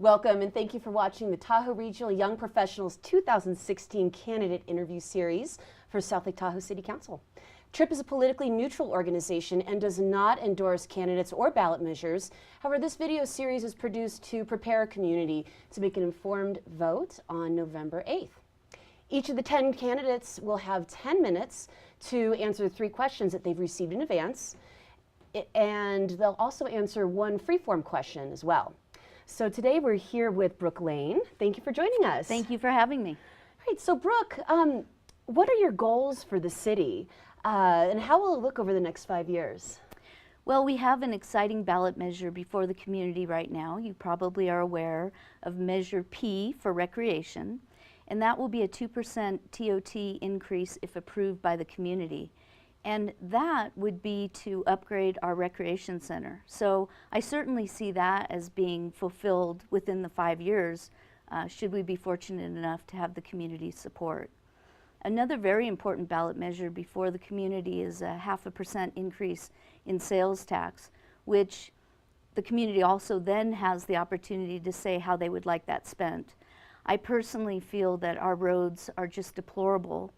Welcome and thank you for watching the Tahoe Regional Young Professionals 2016 Candidate Interview Series for South Lake Tahoe City Council. TRYP is a politically neutral organization and does not endorse candidates or ballot measures. However, this video series is produced to prepare a community to make an informed vote on November 8th. Each of the 10 candidates will have 10 minutes to answer 3 questions that they've received in advance, and they'll also answer 1 free-form question as well. So today we're here with Brooke Laine. Thank you for joining us. Thank you for having me. All right, so Brooke, what are your goals for the city and how will it look over the next 5 years? Well, we have an exciting ballot measure before the community right now. You probably are aware of Measure P for recreation, and that will be a 2% TOT increase if approved by the community. And that would be to upgrade our recreation center. So I certainly see that as being fulfilled within the 5 years, should we be fortunate enough to have the community support. Another very important ballot measure before the community is a 0.5% increase in sales tax, which the community also then has the opportunity to say how they would like that spent. I personally feel that our roads are just deplorable,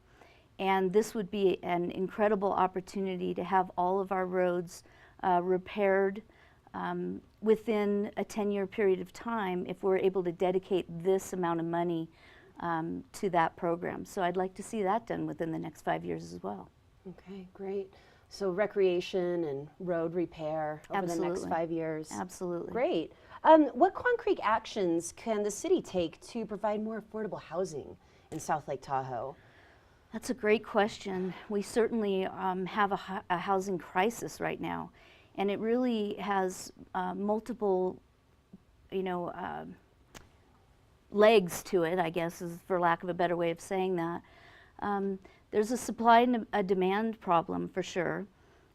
and this would be an incredible opportunity to have all of our roads repaired within a 10-year period of time if we're able to dedicate this amount of money to that program. So I'd like to see that done within the next 5 years as well. Okay, great. So recreation and road repair over the next 5 years. Absolutely. Great. What concrete actions can the city take to provide more affordable housing in South Lake Tahoe? That's a great question. We certainly have a housing crisis right now, and it really has multiple, legs to it, I guess, is for lack of a better way of saying that. There's a supply and a demand problem for sure.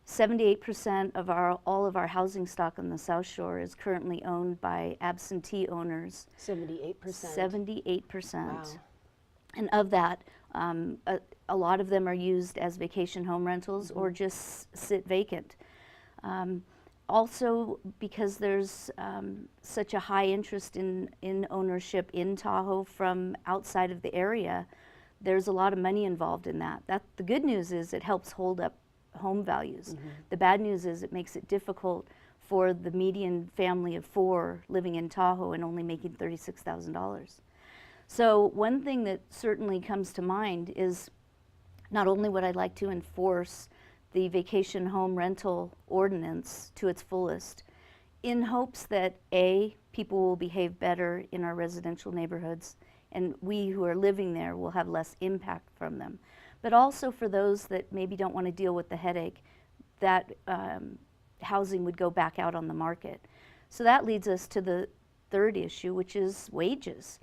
78% of all of our housing stock on the South Shore is currently owned by absentee owners. 78%. 78%. Wow. And of that, a lot of them are used as vacation home rentals or just sit vacant. Also, because there's such a high interest in ownership in Tahoe from outside of the area, there's a lot of money involved in that. The good news is it helps hold up home values. The bad news is it makes it difficult for the median family of 4 living in Tahoe and only making $36,000. So one thing that certainly comes to mind is not only would I like to enforce the vacation home rental ordinance to its fullest in hopes that A, people will behave better in our residential neighborhoods and we who are living there will have less impact from them, but also for those that maybe don't want to deal with the headache, that housing would go back out on the market. So that leads us to the third issue, which is wages.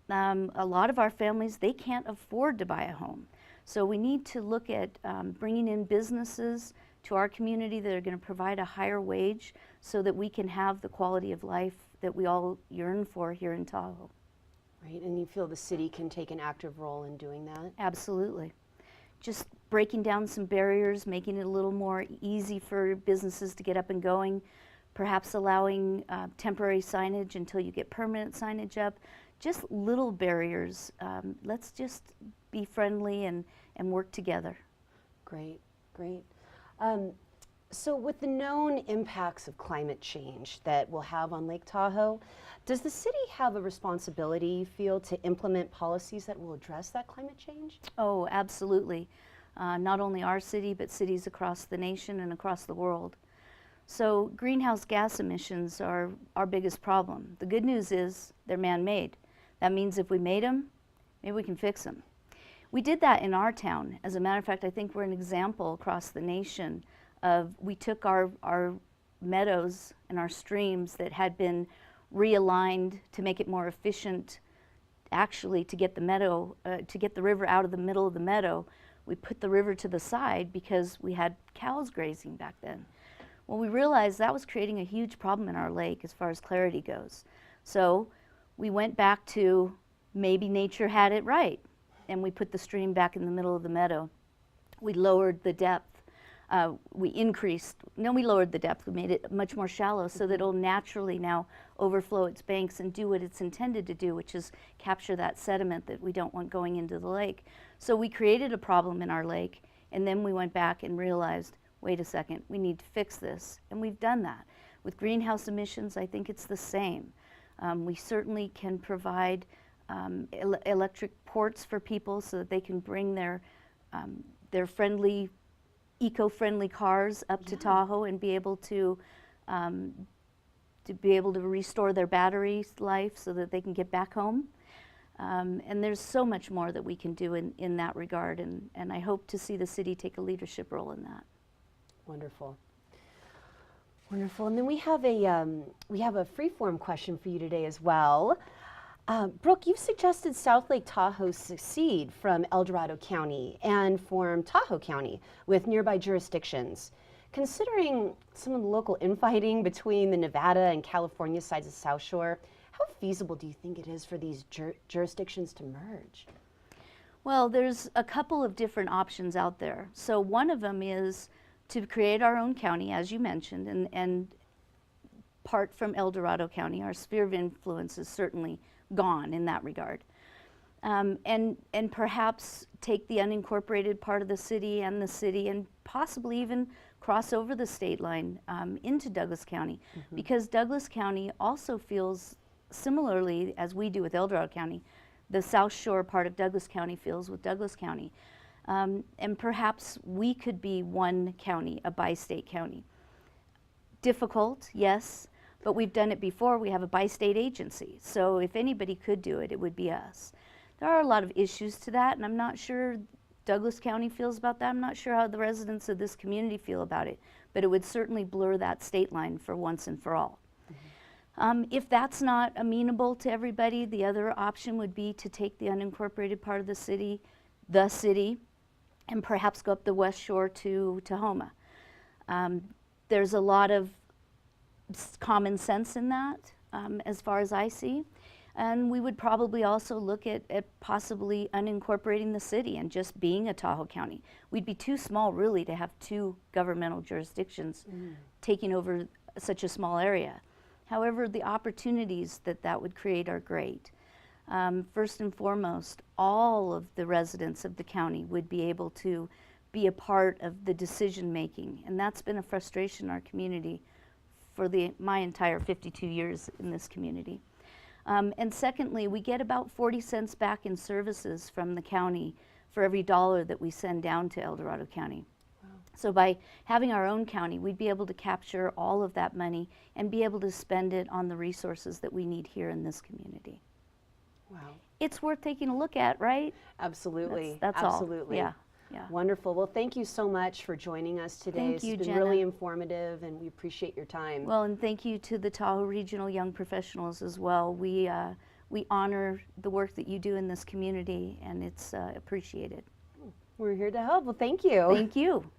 A lot of our families, they can't afford to buy a home. So we need to look at bringing in businesses to our community that are going to provide a higher wage so that we can have the quality of life that we all yearn for here in Tahoe. Right, and you feel the city can take an active role in doing that? Absolutely. Just breaking down some barriers, making it a little more easy for businesses to get up and going, perhaps allowing temporary signage until you get permanent signage up. Just little barriers. Let's just be friendly and work together. Great, great. So with the known impacts of climate change that we'll have on Lake Tahoe, does the city have a responsibility, you feel, to implement policies that will address that climate change? Oh, absolutely. Not only our city, but cities across the nation and across the world. So greenhouse gas emissions are our biggest problem. The good news is they're man-made. That means if we made them, maybe we can fix them. We did that in our town. As a matter of fact, I think we're an example across the nation of we took our meadows and our streams that had been realigned to make it more efficient, actually to get the river out of the middle of the meadow. We put the river to the side because we had cows grazing back then. Well, we realized that was creating a huge problem in our lake as far as clarity goes. So we went back to maybe nature had it right, and we put the stream back in the middle of the meadow. We lowered the depth. We lowered the depth. We made it much more shallow so that it'll naturally now overflow its banks and do what it's intended to do, which is capture that sediment that we don't want going into the lake. So we created a problem in our lake, and then we went back and realized, wait a second, we need to fix this, and we've done that. With greenhouse emissions, I think it's the same. We certainly can provide electric ports for people so that they can bring their eco-friendly cars up to Tahoe and be able to restore their battery life so that they can get back home. And there's so much more that we can do in that regard, and I hope to see the city take a leadership role in that. Wonderful. Wonderful. And then we have a free-form question for you today as well. Brooke, you've suggested South Lake Tahoe secede from El Dorado County and form Tahoe County with nearby jurisdictions. Considering some of the local infighting between the Nevada and California sides of South Shore, how feasible do you think it is for these jurisdictions to merge? Well, there's a couple of different options out there. So one of them is to create our own county, as you mentioned, and part from El Dorado County. Our sphere of influence is certainly gone in that regard. And perhaps take the unincorporated part of the city and possibly even cross over the state line into Douglas County, because Douglas County also feels similarly as we do with El Dorado County. The South Shore part of Douglas County feels with Douglas County. And perhaps we could be one county, a bi-state county. Difficult, yes, but we've done it before. We have a bi-state agency, so if anybody could do it, it would be us. There are a lot of issues to that, and I'm not sure Douglas County feels about that. I'm not sure how the residents of this community feel about it, but it would certainly blur that state line for once and for all. If that's not amenable to everybody, the other option would be to take the unincorporated part of the city, and perhaps go up the West Shore to Tahoma. There's a lot of common sense in that, as far as I see. And we would probably also look at possibly unincorporating the city and just being a Tahoe County. We'd be too small really to have two governmental jurisdictions taking over such a small area. However, the opportunities that would create are great. First and foremost, all of the residents of the county would be able to be a part of the decision making, and that's been a frustration in our community for my entire 52 years in this community. And secondly, we get about 40 cents back in services from the county for every dollar that we send down to El Dorado County. Wow. So by having our own county, we'd be able to capture all of that money and be able to spend it on the resources that we need here in this community. Wow. It's worth taking a look at, right? Absolutely. That's Absolutely. all. Yeah. Wonderful. Well, thank you so much for joining us today. Thank you, It's been Jenna. really informative, and we appreciate your time. Well, and thank you to the Tahoe Regional Young Professionals as well. We honor the work that you do in this community, and it's appreciated. We're here to help. Well, thank you. Thank you.